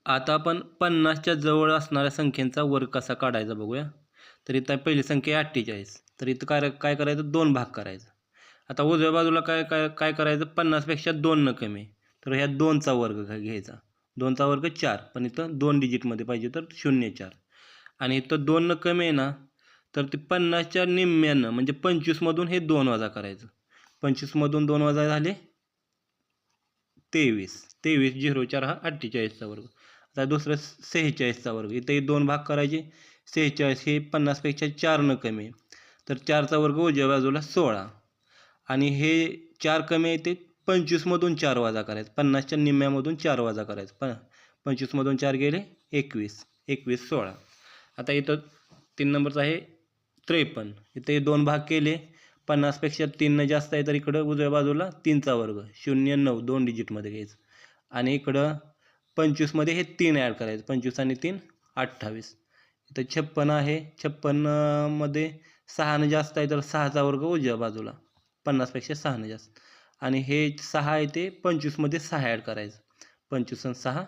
आता आपण 50च्या जवळ असणाऱ्या संख्येचा वर्ग कसा काढायचा बघूया. तर इथं पहिली संख्या आहे 48. तर इथं काय करायचं, 2 भाग करायचा. आता उजव्या बाजूला काय काय काय करायचं, 50पेक्षा 2 न कमी. तर ह्या 2चा वर्ग घ्यायचा. 2चा वर्ग 4, पण इथं 2 डिजिटमध्ये पाहिजे तर 0,4. आणि इथं 2 न कमी आहे ना, तर ते 50च्या निम्म्यानं म्हणजे 25मधून हे 2 वजा करायचं. 25मधून 2 वजा झाले 23. 23 0 4 हा 48चा वर्ग. आता दुसरं 46चा वर्ग. इथे 2 भाग करायचे. 46 हे 50पेक्षा 4 न कमी आहे. तर 4चा वर्ग उजव्या बाजूला 16. आणि हे 4 कमी आहे ते 25मधून 4 वजा करायचं. 50च्या निम्म्यामधून 4 वजा करायचं. 25मधून 4 गेले 21. 21 16. आता इथं 3 नंबरचं आहे 53. इथे 2 भाग केले. 50पेक्षा 3 जास्त आहे तर इकडं उजव्या बाजूला 3चा वर्ग 0 9 2 डिजिटमध्ये घ्यायचं. आणि इकडं 25मध्ये हे 3 ॲड करायचं. 25 आणि 3 28. इथं 56 आहे. 56मध्ये 6 जास्त आहे तर 6चा वर्ग उजव्या बाजूला. 50पेक्षा 6 जास्त. आणि हे 6 आहे ते 25मध्ये 6 ॲड करायचं. 25 आणि 6